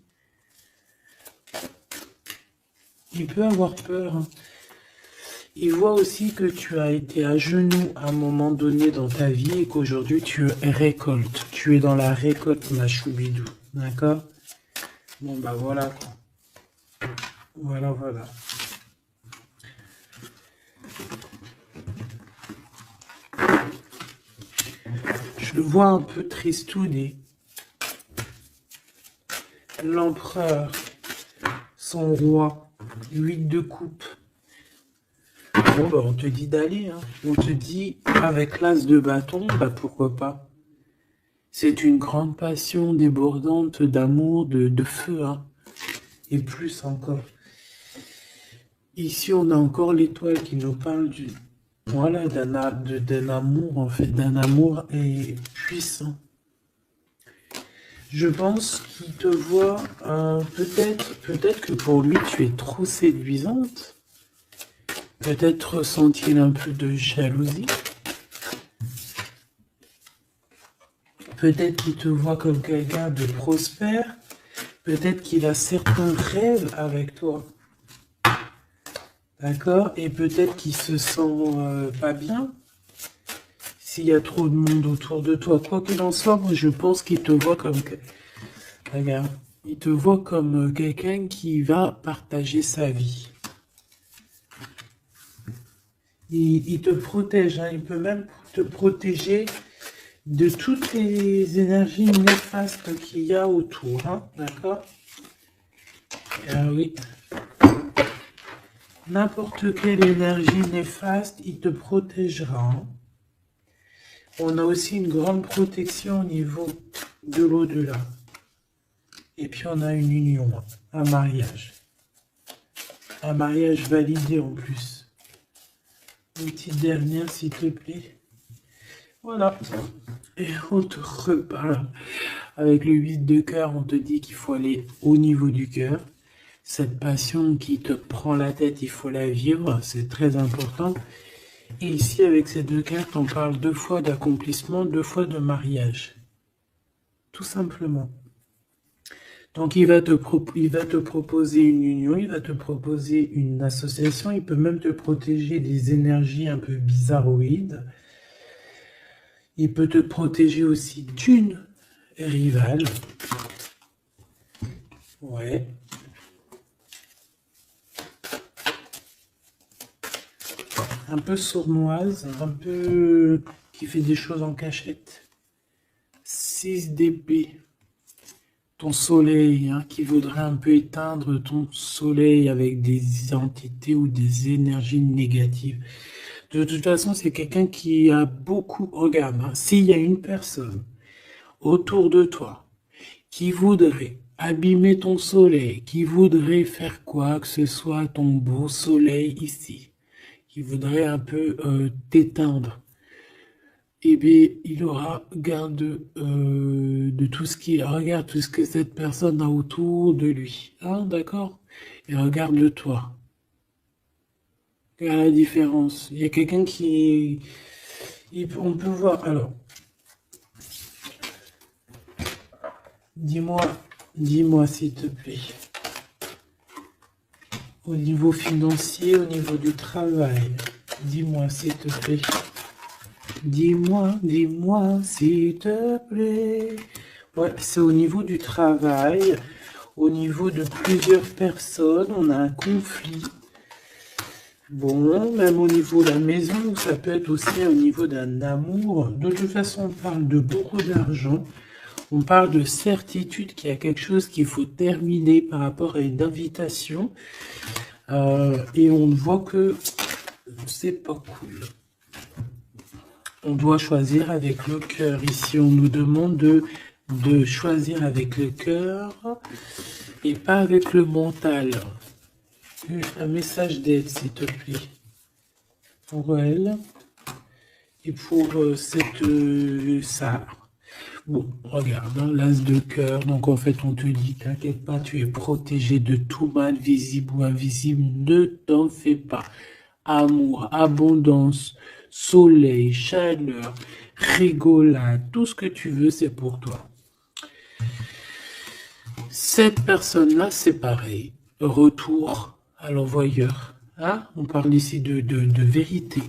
Il peut avoir peur, hein. Il voit aussi que tu as été à genoux à un moment donné dans ta vie et qu'aujourd'hui tu récoltes. Tu es dans la récolte, ma choubidou. D'accord? Bon, bah voilà, quoi. Voilà, voilà. Je le vois un peu tristouné. L'empereur, son roi, 8 de coupe. Bon, bah, on te dit d'aller, hein. On te dit, avec l'as de bâton, bah, pourquoi pas. C'est une grande passion débordante d'amour, de feu, hein. Et plus encore. Ici, on a encore l'étoile qui nous parle voilà, d'un amour, en fait, d'un amour puissant. Je pense qu'il te voit, peut-être que pour lui, tu es trop séduisante. Peut-être ressent-il un peu de jalousie. Peut-être qu'il te voit comme quelqu'un de prospère. Peut-être qu'il a certains rêves avec toi. D'accord? Et peut-être qu'il se sent pas bien s'il y a trop de monde autour de toi. Quoi qu'il en soit, moi je pense qu'il te voit comme... Regarde, il te voit comme quelqu'un qui va partager sa vie. Il te protège, hein. Il peut même te protéger de toutes les énergies néfastes qu'il y a autour, hein. D'accord? Ah oui. N'importe quelle énergie néfaste, il te protégera, hein. On a aussi une grande protection au niveau de l'au-delà. Et puis on a une union, un mariage. Un mariage validé en plus. Une petite dernière, s'il te plaît. Voilà. Et on te reparle. Avec le 8 de cœur, on te dit qu'il faut aller au niveau du cœur. Cette passion qui te prend la tête, il faut la vivre. C'est très important. Et ici, avec ces deux cartes, on parle 2 fois d'accomplissement, 2 fois de mariage. Tout simplement. Donc, il va te proposer une union, il va te proposer une association, il peut même te protéger des énergies un peu bizarroïdes. Il peut te protéger aussi d'une rivale. Ouais. Un peu sournoise, un peu qui fait des choses en cachette. 6 d'épée. Ton soleil, hein, qui voudrait un peu éteindre ton soleil avec des entités ou des énergies négatives. De toute façon, c'est quelqu'un qui a beaucoup... Regarde, hein, s'il y a une personne autour de toi qui voudrait abîmer ton soleil, qui voudrait faire quoi que ce soit à ton beau soleil ici, qui voudrait un peu t'éteindre, eh bien, il aura garde de tout ce qui... Regarde tout ce que cette personne a autour de lui. Hein, d'accord? Et regarde toi. Regarde la différence. Il y a quelqu'un qui... On peut voir... Alors, dis-moi, Dis-moi s'il te plaît. Au niveau financier, au niveau du travail. Dis-moi s'il te plaît. Dis-moi s'il te plaît. Ouais, c'est au niveau du travail. Au niveau de plusieurs personnes, on a un conflit. Bon, même au niveau de la maison, ça peut être aussi au niveau d'un amour. De toute façon, on parle de beaucoup d'argent. On parle de certitude qu'il y a quelque chose qu'il faut terminer par rapport à une invitation. Et on voit que c'est pas cool. On doit choisir avec le cœur. Ici, on nous demande de choisir avec le cœur et pas avec le mental. Un message d'aide, s'il te plaît. Pour elle et pour ça. Bon, regarde, hein, l'as de cœur. Donc, en fait, on te dit, t'inquiète pas, tu es protégé de tout mal, visible ou invisible. Ne t'en fais pas. Amour, abondance, soleil, chaleur, rigolade, tout ce que tu veux, c'est pour toi. Cette personne-là, c'est pareil. Retour à l'envoyeur. Hein? On parle ici de vérité.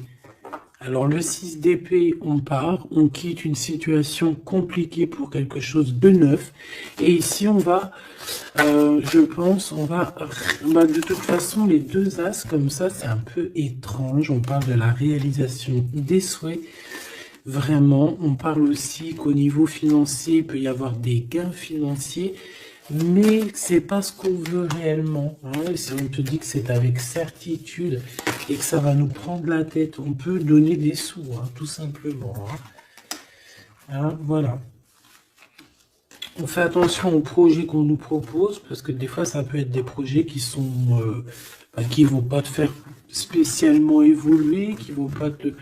Alors, le 6 d'épée, on part, on quitte une situation compliquée pour quelque chose de neuf. Et ici, on va, je pense, de toute façon, les deux as, comme ça, c'est un peu étrange. On parle de la réalisation des souhaits. Vraiment, on parle aussi qu'au niveau financier, il peut y avoir des gains financiers. Mais c'est pas ce qu'on veut réellement. Hein. Si on te dit que c'est avec certitude et que ça va nous prendre la tête, on peut donner des sous, hein, tout simplement. Hein, voilà. On fait attention aux projets qu'on nous propose, parce que des fois, ça peut être des projets qui sont, qui vont pas te faire spécialement évoluer, qui vont pas te...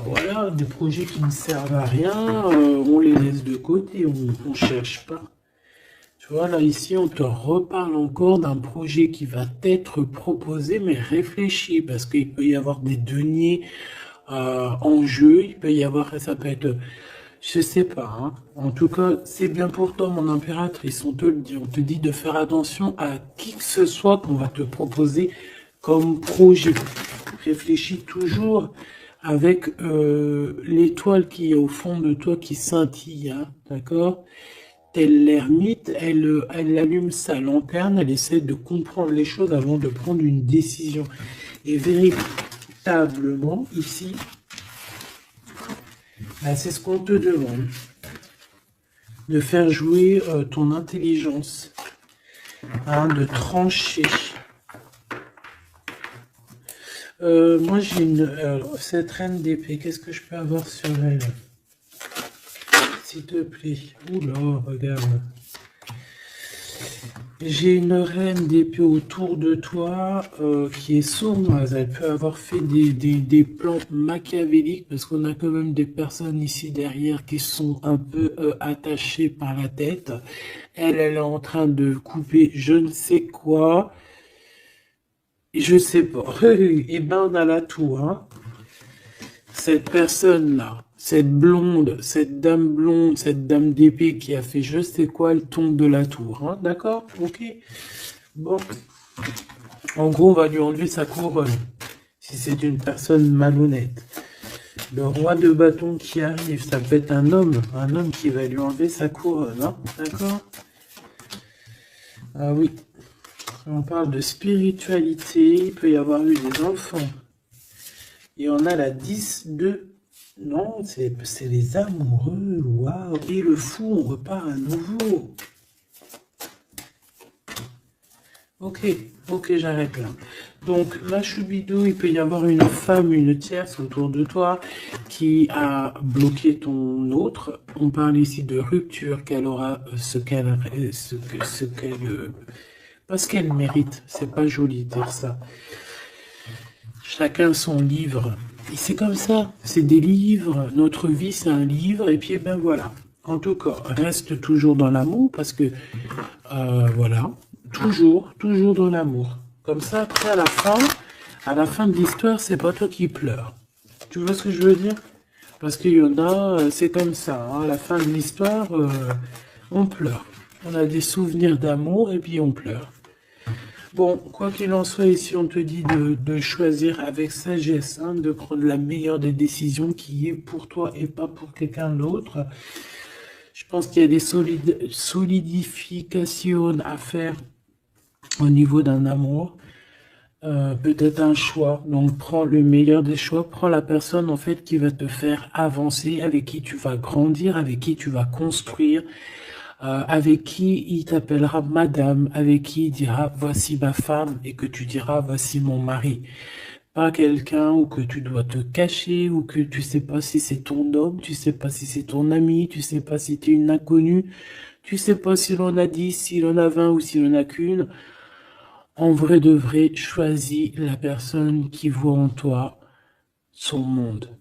Voilà, des projets qui ne servent à rien, on les laisse de côté, on cherche pas. Voilà, ici, on te reparle encore d'un projet qui va t'être proposé, mais réfléchi, parce qu'il peut y avoir des deniers en jeu, il peut y avoir, ça peut être, je sais pas, hein. En tout cas, c'est bien pour toi, mon impératrice, on te dit de faire attention à qui que ce soit qu'on va te proposer comme projet. Réfléchis toujours avec l'étoile qui est au fond de toi qui scintille, hein, d'accord ? Telle l'ermite, elle allume sa lanterne, elle essaie de comprendre les choses avant de prendre une décision. Et véritablement, ici, c'est ce qu'on te demande. De faire jouer ton intelligence, hein, de trancher. Moi, j'ai cette reine d'épée, qu'est-ce que je peux avoir sur elle ? S'il te plaît. Oula, regarde. J'ai une reine d'épée autour de toi qui est sournoise. Elle peut avoir fait des plans machiavéliques parce qu'on a quand même des personnes ici derrière qui sont un peu attachées par la tête. Elle est en train de couper je ne sais quoi. Je sais pas. Et ben on a la tour, hein. Cette personne-là, cette blonde, cette dame d'épée qui a fait je sais quoi, elle tombe de la tour. Hein, d'accord? Ok. Bon. En gros, on va lui enlever sa couronne. Si c'est une personne malhonnête. Le roi de bâton qui arrive, ça peut être un homme qui va lui enlever sa couronne. Hein, d'accord? Ah oui. On parle de spiritualité. Il peut y avoir eu des enfants. Et on a la 10 de... Non, c'est les amoureux. Waouh. Et le fou, on repart à nouveau. Ok, j'arrête là. Donc, la choubidou, il peut y avoir une femme, une tierce autour de toi qui a bloqué ton autre. On parle ici de rupture, qu'elle aura parce qu'elle mérite. C'est pas joli de dire ça. Chacun son livre. Et c'est comme ça, c'est des livres. Notre vie, c'est un livre. Et puis, ben voilà. En tout cas, reste toujours dans l'amour parce que, voilà, toujours dans l'amour. Comme ça, après, à la fin de l'histoire, c'est pas toi qui pleures. Tu vois ce que je veux dire? Parce qu'il y en a, c'est comme ça. Hein, à la fin de l'histoire, on pleure. On a des souvenirs d'amour et puis on pleure. Bon, quoi qu'il en soit, ici on te dit de choisir avec sagesse, hein, de prendre la meilleure des décisions qui est pour toi et pas pour quelqu'un d'autre. Je pense qu'il y a des solidifications à faire au niveau d'un amour. Peut-être un choix. Donc prends le meilleur des choix, prends la personne en fait qui va te faire avancer, avec qui tu vas grandir, avec qui tu vas construire, avec qui il t'appellera madame, avec qui il dira voici ma femme et que tu diras voici mon mari. Pas quelqu'un où que tu dois te cacher, ou que tu sais pas si c'est ton homme, tu sais pas si c'est ton ami, tu sais pas si tu es une inconnue, tu sais pas si l'on a 10, s'il en a 20 ou s'il en a qu'une. En vrai de vrai, choisis la personne qui voit en toi son monde.